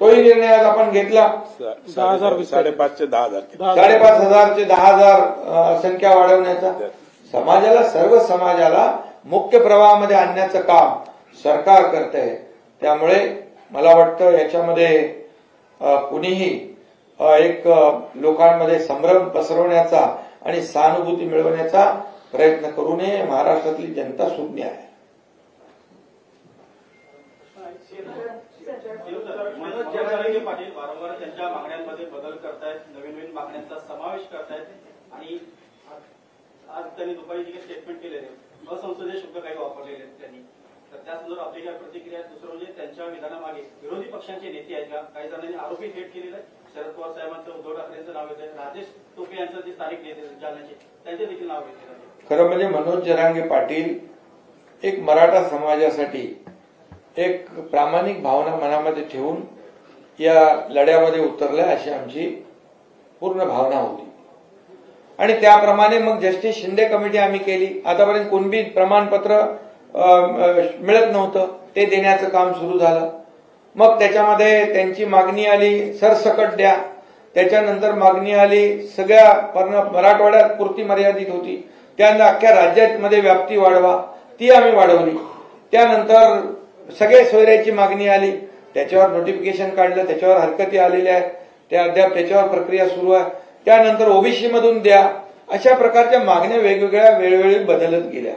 तोही निर्णय आज आपण घेतला. 5,500 ते 10,000 5,500 ते 10,000 संख्या वाढवण्याचा. समाजाला, सर्व समाजाला मुख्य प्रवाहामध्ये आणण्याचं काम सरकार करतंय. त्यामुळे मला वाटतं याच्यामध्ये कुणीही एक लोकांमध्ये संभ्रम पसरवण्याचा आणि सहानुभूती मिळवण्याचा प्रयत्न करू नये. महाराष्ट्रातली जनता सुज्ञ आहे. मनोज जरांगे पाटील वारंवार त्यांच्या मागण्यांमध्ये बदल करतायत, नवीन मागण्यांचा समावेश करतायत आणि आज त्यांनी दुपारी जे स्टेटमेंट केलेले असंसदीय शब्द काही वापरलेले त्यांनी, तर त्या संदर्भात आपली काय प्रतिक्रिया? दुसरं म्हणजे त्यांच्या विधानामागे विरोधी पक्षांचे नेते आहेत का? काही जणांनी आरोपी थेट केलेला आहे. शरद पवार साहेबांचं, उद्धव ठाकरेंचं नाव येतं, राजेश टोपे यांचं जे स्थानिक नेते जालन्याचे त्यांचे देखील नाव घेतले जाते. खरं म्हणजे मनोज जरांगे पाटील एक मराठा समाजासाठी एक प्रामाणिक भावना मनामध्ये ठेवून या लढ्यामध्ये उतरल्या अशी आमची पूर्ण भावना होती आणि त्याप्रमाणे मग जस्टिस शिंदे कमिटी आम्ही केली. आतापर्यंत कुणबी प्रमाणपत्र मिळत नव्हतं, ते देण्याचं काम सुरू झालं. मग त्याच्यामध्ये त्यांची मागणी आली सरसकट द्या. त्याच्यानंतर मागणी आली सगळ्या मराठवाड्यात पुरती मर्यादित होती, त्यानंतर अख्ख्या राज्यामध्ये व्याप्ती वाढवा, ती आम्ही वाढवली. त्यानंतर सगळे सोयऱ्याची मागणी आली, त्याच्यावर नोटिफिकेशन काढलं, त्याच्यावर हरकती आलेल्या आहेत, त्या अद्याप त्याच्यावर प्रक्रिया सुरू आहे. त्यानंतर ओबीसी मधून द्या, अशा प्रकारच्या मागण्या वेगवेगळ्या वेळोवेळी बदलत गेल्या.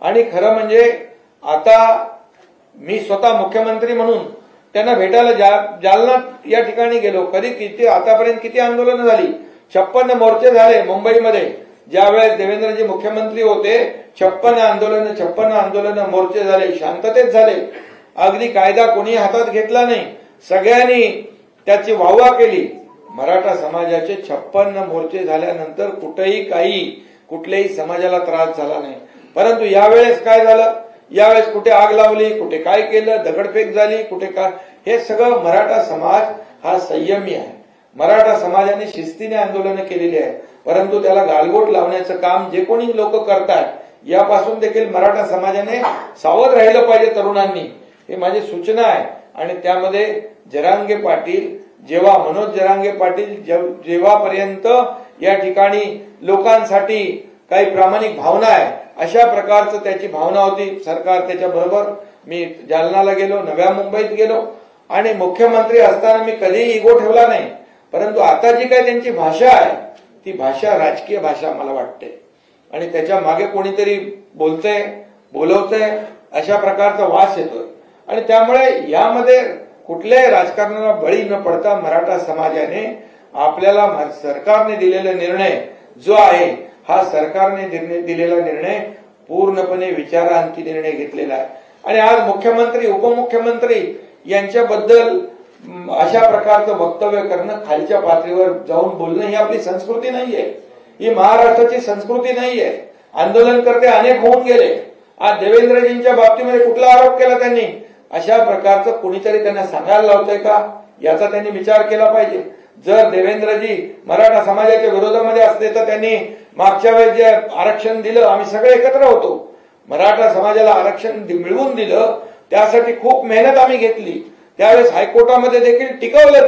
आणि खरं म्हणजे आता मी स्वतः मुख्यमंत्री म्हणून त्यांना भेटायला जालना या ठिकाणी गेलो. किती आतापर्यंत किती आंदोलनं झाली, 56 मोर्चे झाले मुंबईमध्ये. ज्यावेळेस देवेंद्रजी मुख्यमंत्री होते 56 आंदोलन मोर्चे झाले, शांततेत झाले. अगदी कायदा कोणी हातात घेतला नाही, सगळ्यांनी त्याची वाहवा केली. मराठा समाजाचे 56 मोर्चे झाल्यानंतर कुठल्याही समाजाला त्रास झाला नाही. परंतु यावेळेस काय झालं, यावेळेस कुठे आग लावली, कुठे काय केलं, दगडफेक झाली, कुठे काय, हे सगळं मराठा समाज हा संयमी आहे. मराठा समाजाने शिस्तीने आंदोलनं केलेली आहे. परंतु त्याला गालबोट लावण्याचं काम जे कोणी लोक करतात यापासून देखील मराठा समाजाने सावध राहिलं पाहिजे तरुणांनी. हे माझी सूचना आहे. आणि त्यामध्ये जरांगे पाटील मनोज जरांगे पाटील जेव्हापर्यंत या ठिकाणी लोकांसाठी काही प्रामाणिक भावना आहे अशा प्रकारचं त्याची भावना होती. सरकार त्याच्याबरोबर, मी जालनाला गेलो, नव्या मुंबईत गेलो आणि मुख्यमंत्री असताना मी कधीही इगो ठेवला नाही. परंतु आता जी काही त्यांची भाषा आहे ती भाषा राजकीय भाषा मला वाटते. आणि त्याच्या मागे कोणीतरी बोलवतंय अशा प्रकारचा वास येतोय. आणि त्यामुळे यामध्ये कुठल्याही राजकारणाला बळी न पडता मराठा समाजाने आपल्याला सरकारने दिलेला निर्णय जो आहे हा सरकारने दिलेला निर्णय पूर्णपणे विचारांती निर्णय घेतलेला आहे. आणि आज मुख्यमंत्री उपमुख्यमंत्री यांच्याबद्दल अशा प्रकारचं वक्तव्य करणं, खालच्या पातळीवर जाऊन बोलणं ही आपली संस्कृती नाहीये, ही महाराष्ट्राची संस्कृती नाहीये. आंदोलनकर्ते अनेक होऊन गेले. आज देवेंद्रजींच्या बाबतीमध्ये कुठला आरोप केला त्यांनी, अशा प्रकारचं कुणीतरी त्यांना सांगायला लावतंय का याचा त्यांनी विचार केला पाहिजे. जर देवेंद्रजी मराठा समाजाच्या विरोधामध्ये असते तर त्यांनी मागच्या वेळेस जे आरक्षण दिलं, आम्ही सगळे एकत्र होतो, मराठा समाजाला आरक्षण मिळवून दिलं, त्यासाठी खूप मेहनत आम्ही घेतली. त्यावेळेस हायकोर्टामध्ये देखील टिकवलं.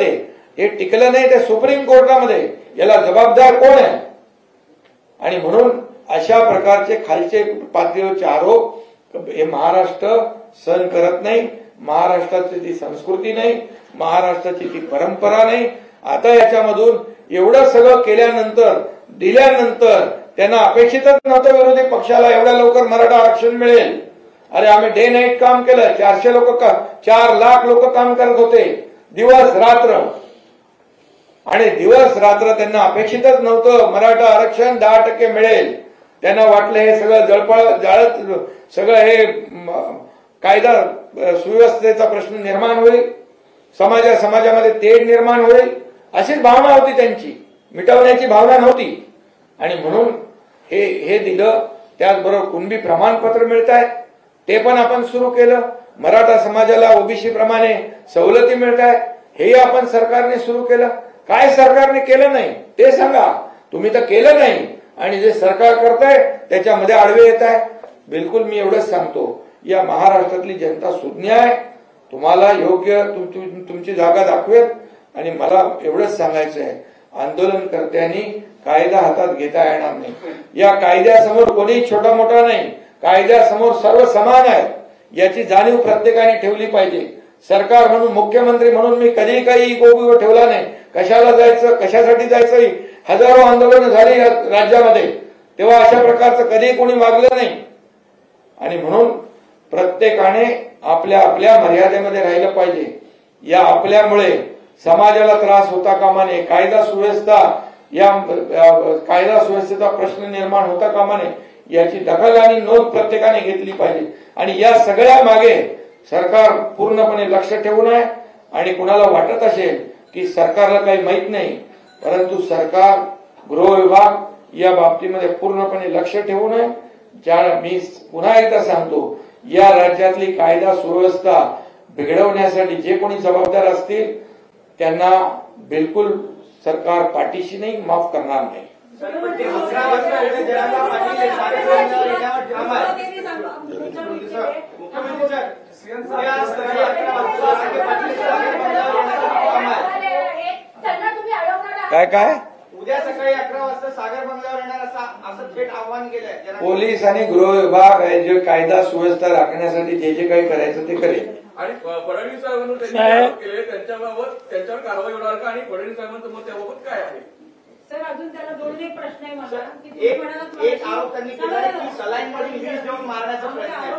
हे टिकलं नाही, ते सुप्रीम कोर्टामध्ये. याला जबाबदार कोण आहे? आणि म्हणून अशा प्रकारचे खालचे पातळीवरचे आरोप हे महाराष्ट्र सहन करत नाही. महाराष्ट्राची ती संस्कृती नाही, महाराष्ट्राची ती परंपरा नाही. आता याच्यामधून एवढं सगळं दिल्यानंतर त्यांना अपेक्षितच नव्हतं विरोधी पक्षाला एवढ्या लवकर मराठा आरक्षण मिळेल. अरे आम्ही डे नाईट काम केलं, 4 लाख लोक काम करत होते दिवस रात्र. आणि दिवस रात्र त्यांना अपेक्षितच नव्हतं मराठा आरक्षण 10% मिळेल. त्यांना वाटलं हे सगळं जाळत सगळं हे कायदा सुव्यवस्थेचा प्रश्न निर्माण होईल, समाजामध्ये तेढ निर्माण होईल, अशीच भावना होती त्यांची, मिटवण्याची भावना नव्हती. आणि म्हणून हे दिलं. त्याचबरोबर कुणबी प्रमाणपत्र मिळत आहेत ते पण आपण सुरू केलं. मराठा समाजाला ओबीसी प्रमाणे सवलती मिळत आहेत हेही आपण सरकारने सुरू केलं. काय सरकारने केलं नाही ते सांगा. तुम्ही तर केलं नाही आणि जे सरकार करताय त्याच्यामध्ये आडवे येत आहे. बिलकुल मी एवढंच सांगतो, या महाराष्ट्रातली जनता सुज्ञ आहे. तुम्हाला योग्य तुमची जागा दाखवेल. आणि मला एवढंच सांगायचं आहे, आंदोलनकर्त्यांनी कायदा हातात घेता येणार नाही. या कायद्यासमोर कोणीही छोटा मोठा नाही, कायद्यासमोर सर्व समान आहेत याची जाणीव प्रत्येकाने ठेवली पाहिजे. सरकार म्हणून, मुख्यमंत्री म्हणून मी कधीही काही इगो ठेवला नाही. कशाला जायचं, कशासाठी जायचं, हजारो आंदोलनं झाली राज्यामध्ये, तेव्हा अशा प्रकारचं कधीही कोणी वागलं नाही. आणि म्हणून प्रत्येकाने आपल्या आपल्या मर्यादेमध्ये राहिलं पाहिजे. या आपल्यामुळे समाजाला त्रास होता कामा नये, कायदा सुव्यवस्थेचा प्रश्न निर्माण होता कामा नये याची दखल आणि नोंद प्रत्येकाने घेतली पाहिजे. आणि या सगळ्या मागे सरकार पूर्णपणे लक्ष ठेवून आहे. आणि कुणाला वाटत असेल की सरकारला काही माहित नाही, परंतु सरकार, गृह विभाग या बाबतीमध्ये पूर्णपणे लक्ष ठेवून आहे. मी पुन्हा एकदा सांगतो, या राज्यातली कायदा सुव्यवस्था बिघडवण्यासाठी जे कोणी जबाबदार असतील त्यांना बिलकुल सरकार पाठीशी नाही, माफ करणार नाही. काय उद्या सकाळी 11 वाजता सागर बंगल्यावर येणार असं थेट आव्हान केलंय. पोलीस आणि गृह विभाग जे कायदा सुव्यवस्था राखण्यासाठी जे काही करायचं ते करेल. आणि फडणवीस साहेबांनी केले त्यांच्याबाबत त्यांच्यावर कारवाई होणार का? आणि फडणवीस साहेबांचं मत त्याबाबत काय आहे? सर अजून त्याला दोन एक प्रश्न आहे मला की तुम्ही म्हणालात एक आरोप त्यांनी केला आहे की सलाईन मध्ये विष देऊन मारण्याचा प्रयत्न आहे.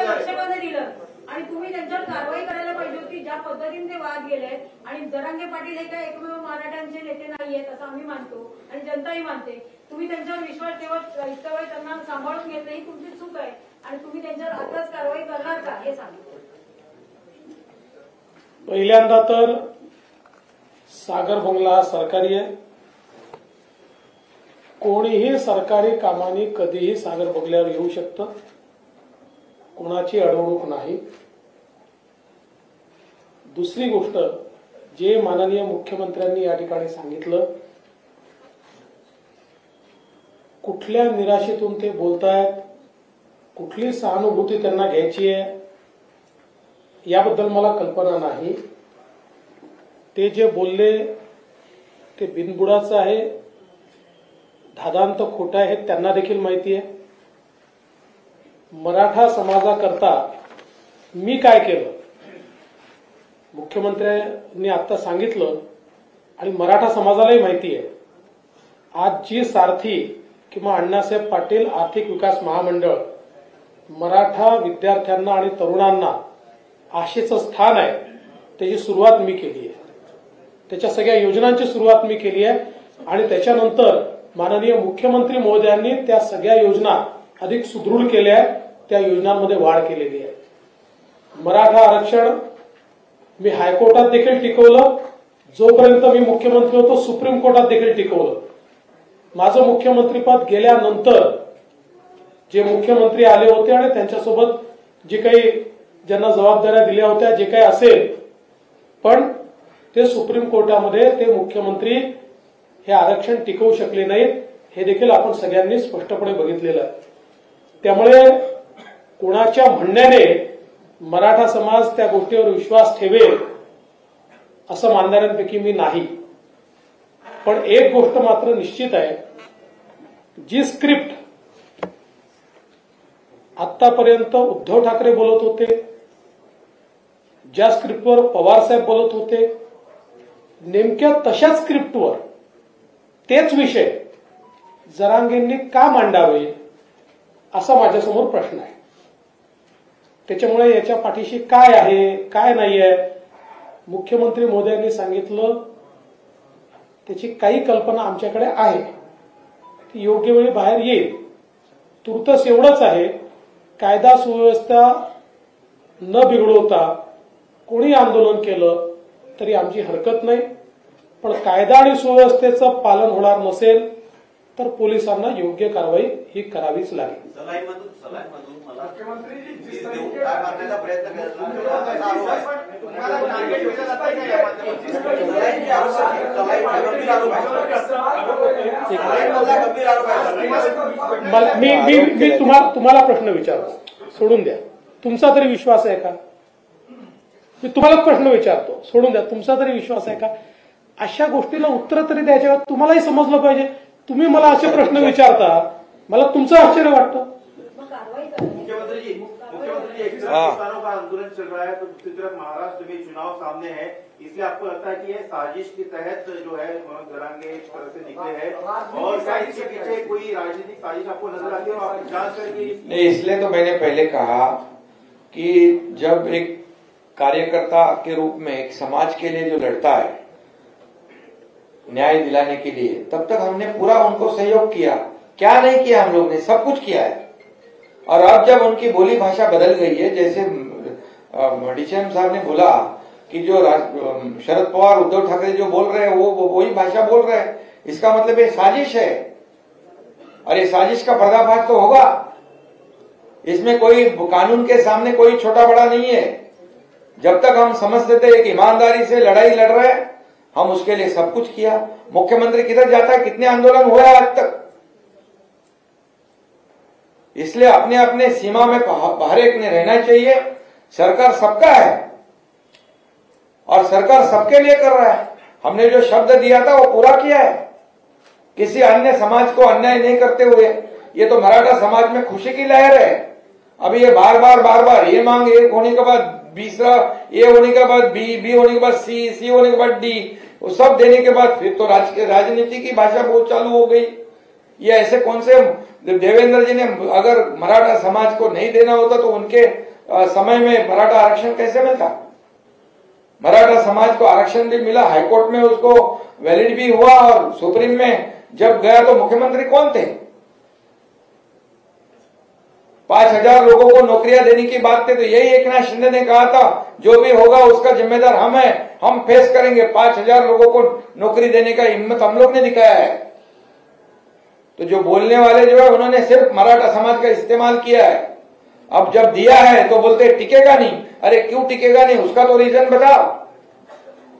लक्षामध्ये दिलं आणि तुम्ही त्यांच्यावर कारवाई करायला पाहिजे होती. ज्या पद्धतीने ते वाद गेले आणि जरांगे पाटील हे काय एकमेव मराठ्यांचे नेते नाहीयेत असं आम्ही मानतो आणि जनताही मानते. तुम्ही त्यांच्यावर विश्वास ठेवत इतका वेळ त्यांना सांभाळून घेत नाही, तुमची चूक आहे आणि तुम्ही त्यांच्यावर आताच कारवाई करणार का हे सांगा. पहिल्यांदा तर सागर बंगला हा सरकारी आहे. कोणीही सरकारी कामाने कधीही सागर बंगल्यावर येऊ शकतं, कोणाची अडवणूक नाही. दुसरी गोष्ट, जे माननीय मुख्यमंत्र्यांनी या ठिकाणी सांगितलं, कुठल्या निराशेतून ते बोलतायत, कुठली सहानुभूती त्यांना घ्यायची आहे याबद्दल मला कल्पना नाही. ते जे बोलले ते बिनबुडाचं आहे, धादांत खोटं आहे हे त्यांना देखील माहिती आहे. मराठा समाजाकरता मी काय केलं मुख्यमंत्र्यांनी आता सांगितलं आणि मराठा समाजालाही माहिती आहे. आज जी सारथी किंवा अण्णासाहेब पाटील आर्थिक विकास महामंडळ मराठा विद्यार्थ्यांना आणि तरुणांना आशेचं स्थान आहे, त्याची सुरुवात मी केली आहे. त्याच्या सगळ्या योजनांची सुरुवात मी केली आहे आणि त्याच्यानंतर माननीय मुख्यमंत्री महोदयांनी त्या सगळ्या योजना अधिक सुदृढ केल्या आहेत, त्या योजनांमध्ये वाढ केलेली आहे. मराठा आरक्षण मी हायकोर्टात देखील टिकवलं, जोपर्यंत मी मुख्यमंत्री होतो सुप्रीम कोर्टात देखील टिकवलं. माझं मुख्यमंत्रीपद गेल्यानंतर जे मुख्यमंत्री आले होते आणि त्यांच्यासोबत जे काही ज्यांना जबाबदाऱ्या दिल्या होत्या, जे काही असेल, पण ते सुप्रीम कोर्टामध्ये ते मुख्यमंत्री हे आरक्षण टिकवू शकले नाहीत, हे देखील आपण सगळ्यांनी स्पष्टपणे बघितलेलं आहे. त्यामुळे कोणाच्या म्हणण्याने मराठा समाज त्या गोष्टीवर विश्वास ठेवेल असं मानणाऱ्यांपैकी मी नाही. पण एक गोष्ट मात्र निश्चित आहे, जी स्क्रिप्ट आतापर्यंत उद्धव ठाकरे बोलत होते, ज्या स्क्रिप्टवर पवार साहेब बोलत होते, नेमक्या तशाच स्क्रिप्टवर तेच विषय जरांगेंनी का मांडावे असा माझ्यासमोर प्रश्न आहे. त्याच्यामुळे याच्या पाठीशी काय आहे काय नाही आहे मुख्यमंत्री महोदयांनी सांगितलं, त्याची काही कल्पना आमच्याकडे आहे, ती योग्य वेळी बाहेर येईल. तुर्तस एवढंच आहे, कायदा सुव्यवस्था न बिघडवता कोणी आंदोलन केलं तरी आमची हरकत नाही, पण कायदा आणि सुव्यवस्थेचं पालन होणार नसेल तर पोलिसांना योग्य कारवाई ही करावीच लागेल. मी तुम्हाला प्रश्न विचारतो, सोडून द्या. तुमचा तरी विश्वास आहे का? मी तुम्हाला प्रश्न विचारतो, सोडून द्या. तुमचा तरी विश्वास आहे का? अशा गोष्टीला उत्तर तरी द्यायच्या, तुम्हालाही समजलं पाहिजे. तुम्ही मला असे प्रश्न विचारता, मला तुमचं आश्चर्य वाटतं. मुख्यमंत्री जी एक तरफ किसानों का आंदोलन चल रहा है तो दूसरी तरफ महाराष्ट्र में चुनाव सामने है, इसलिए आपको लगता है कि ये साजिश के तहत जो है जरांगे इस तरह से निकले हैं और क्या इसके पीछे कोई राजनीतिक साजिश आपको नजर आती है और आप जांच करके? नहीं, इसलिए तो मैंने पहले कहा कि जब एक कार्यकर्ता के रूप में एक समाज के लिए जो लड़ता है न्याय दिलाने के लिए, तब तक हमने पूरा उनको सहयोग किया. क्या नहीं किया? हम लोग ने सब कुछ किया है. और अब जब उनकी बोली भाषा बदल गई है, जैसे डीसीएम साहब ने बोला कि जो शरद पवार उद्धव ठाकरे जो बोल रहे हैं वो वही भाषा बोल रहे हैं, इसका मतलब ये साजिश है. और ये साजिश का पर्दाफाश तो होगा. इसमें कोई कानून के सामने कोई छोटा बड़ा नहीं है. जब तक हम समझते थे एक ईमानदारी से लड़ाई लड़ रहे हैं, हम उसके लिए सब कुछ किया. मुख्यमंत्री किधर जाता है, कितने आंदोलन हुए आज तक. इसलिए अपने अपने सीमा में हर एक ने रहना चाहिए. सरकार सबका है और सरकार सबके लिए कर रहा है. हमने जो शब्द दिया था वो पूरा किया है, किसी अन्य समाज को अन्याय नहीं करते हुए. ये तो मराठा समाज में खुशी की लहर है. अभी ये बार बार ये मांग एक होने के बाद दूसरा, ए होने के बाद बी होने के बाद सी होने के बाद डी, वो सब देने के बाद फिर तो राजनीति की भाषा बहुत चालू हो गई। ये ऐसे कौन से देवेंद्र जी ने अगर मराठा समाज को नहीं देना होता तो उनके समय में मराठा आरक्षण कैसे मिलता? मराठा समाज को आरक्षण भी मिला, हाईकोर्ट में उसको वैलिड भी हुआ और सुप्रीम में जब गया तो मुख्यमंत्री कौन थे? 5,000 लोगों को नौकरियां देने की बात थी तो यही एकनाथ शिंदे ने कहा था जो भी होगा उसका जिम्मेदार हम है, हम फेस करेंगे। 5,000 लोगों को नौकरी देने का हिम्मत हम लोग ने दिखाया है। तो जो बोलने वाले जो है उन्होंने सिर्फ मराठा समाज का इस्तेमाल किया है। अब जब दिया है तो बोलते टिकेगा नहीं। अरे क्यों टिकेगा नहीं, उसका तो रीजन बताओ।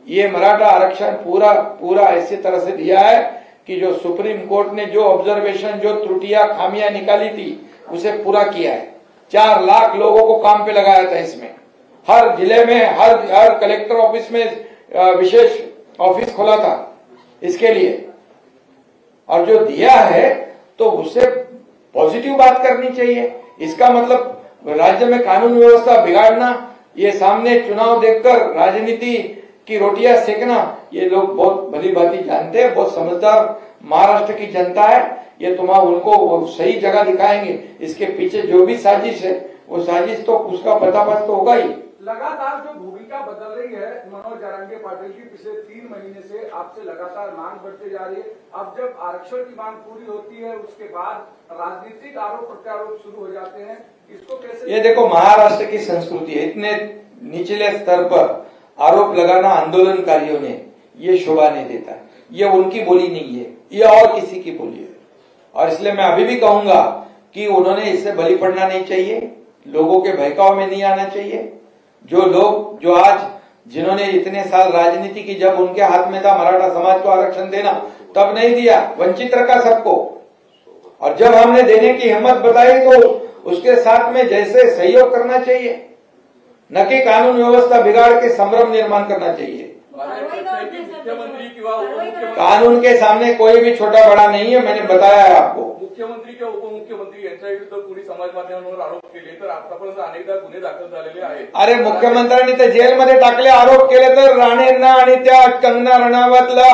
ये मराठा आरक्षण पूरा ऐसी तरह से दिया है कि जो सुप्रीम कोर्ट ने जो ऑब्जर्वेशन, जो त्रुटियां, खामियां निकाली थी उसे पूरा किया है। 4 लाख लोगों को काम पे लगाया था इसमें। हर जिले में हर कलेक्टर ऑफिस में विशेष ऑफिस खोला था इसके लिए। और जो दिया है तो उससे पॉजिटिव बात करनी चाहिए। इसका मतलब राज्य में कानून व्यवस्था बिगाड़ना, ये सामने चुनाव देखकर राजनीति की रोटियां सेकना, ये लोग बहुत भली भांति जानते हैं। बहुत समझदार महाराष्ट्र की जनता है। ये उनको सही जगह दिखाएंगे। इसके पीछे जो भी साजिश है वो साजिश तो उसका पर्दाफाश तो होगा ही। लगातार जो भूमिका बदल रही है मनोज जरांगे पाटिल की, पिछले 3 महीने से आपसे लगातार मांग बढ़ती जा रही है। अब जब आरक्षण की मांग पूरी होती है उसके बाद राजनीतिक आरोप प्रत्यारोप शुरू हो जाते हैं। इसको कैसे? ये देखो, महाराष्ट्र की संस्कृति है। इतने निचले स्तर पर आरोप लगाना आंदोलनकारियों ने ये शोभा नहीं देता। ये उनकी बोली नहीं है, ये और किसी की बोली है। और इसलिए मैं अभी भी कहूंगा कि उन्होंने इससे बलि पड़ना नहीं चाहिए, लोगों के बहकाव में नहीं आना चाहिए। जो लोग जो आज जिन्होंने इतने साल राजनीति की, जब उनके हाथ में था मराठा समाज को आरक्षण देना, तब नहीं दिया, वंचित रखा सबको। और जब हमने देने की हिम्मत बताई तो उसके साथ में जैसे सहयोग करना चाहिए, न कि कानून व्यवस्था बिगाड़ के संभ्रम निर्माण करना चाहिए। कानून के सामने कोई भी छोटा बड़ा नहीं है, मैंने बताया है आपको। मुख्यमंत्री किंवा उपमुख्यमंत्री यांच्या विरुद्ध कुणी समाज माध्यमांवर आरोप केले तर आतापर्यंत अनेकदा गुन्हे दाखल झालेले आहेत। अरे मुख्यमंत्र्यांनी तर जेलमध्ये टाकले आरोप केले तर राणेंना आणि त्या कंगना रणावतला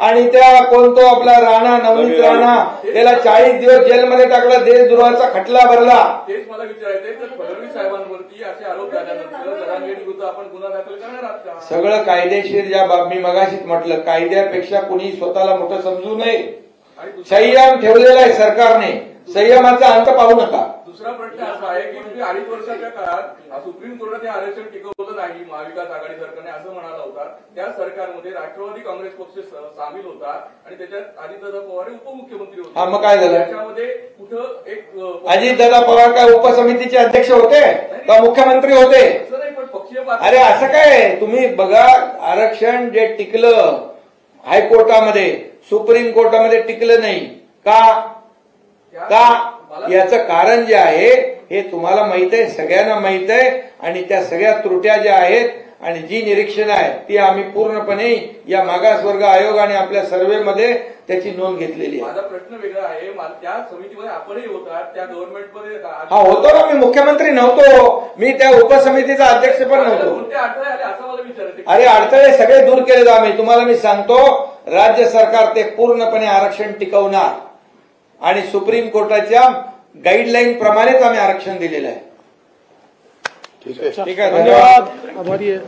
आणि त्या कोणतो आपला राणा नवनीत राणा त्याला 40 दिवस जेलमध्ये टाकला, देशद्रोहाचा खटला भरला। तेच मला विचारायचंय तर फडणवीस साहेबांवरती असे आरोप झाल्यानंतर जरांगे विरुद्ध आपण गुन्हा दाखल करणार आहात का? सगळं कायदेशीर, ज्या मी मगाशीच म्हटलं, कायद्यापेक्षा कुणी स्वतःला मोठं समजू नये। संयम ठेवलेला आहे सरकारने, संयमाचा अंत पाहू नका। दुसरा प्रश्न असा आहे की 2.5 वर्षाच्या काळात सुप्रीम कोर्टाने आरक्षण टिकवलं नाही, महाविकास आघाडी सरकारने असं म्हणाला होता। त्या सरकारमध्ये राष्ट्रवादी काँग्रेस पक्ष सामील होता आणि त्याच्यात अजितदादा पवार उपमुख्यमंत्री होते। हा, मग काय झालं? त्याच्यामध्ये कुठं एक अजितदादा पवार काय उपसमितीचे अध्यक्ष होते का मुख्यमंत्री होते? असं नाही, पण पक्षीय अरे असं काय, तुम्ही बघा, आरक्षण जे टिकलं हायकोर्टामध्ये, सुप्रीम कोर्टामध्ये टिकलं नाही का? याचं कारण जे आहे हे तुम्हाला माहित आहे, सगळ्यांना माहित आहे। आणि त्या सगळ्या त्रुट्या ज्या आहेत आणि जी निरीक्षण आहे ती आम्ही पूर्णपणे या मागासवर्ग आयोग आणि आपल्या सर्व्हेमध्ये त्याची नोंद घेतलेली आहे। माझा प्रश्न वेगळा आहे, त्या समितीमध्ये आपणही होता, त्या गव्हर्नमेंटमध्ये हा होतो ना, मी मुख्यमंत्री नव्हतो, मी त्या उपसमितीचा अध्यक्ष पण नव्हतो। कोणते अडथळे आले असं मला विचारायचं? अरे अडथळे सगळे दूर केले आम्ही। तुम्हाला मी सांगतो, राज्य सरकार ते पूर्णपणे आरक्षण टिकवणार आणि सुप्रीम कोर्टाच्या गाईडलाईन प्रमाणेच आम्ही आरक्षण दिलेलं आहे। ठीक आहे, ठीक आहे, धन्यवाद, आभारी आहे।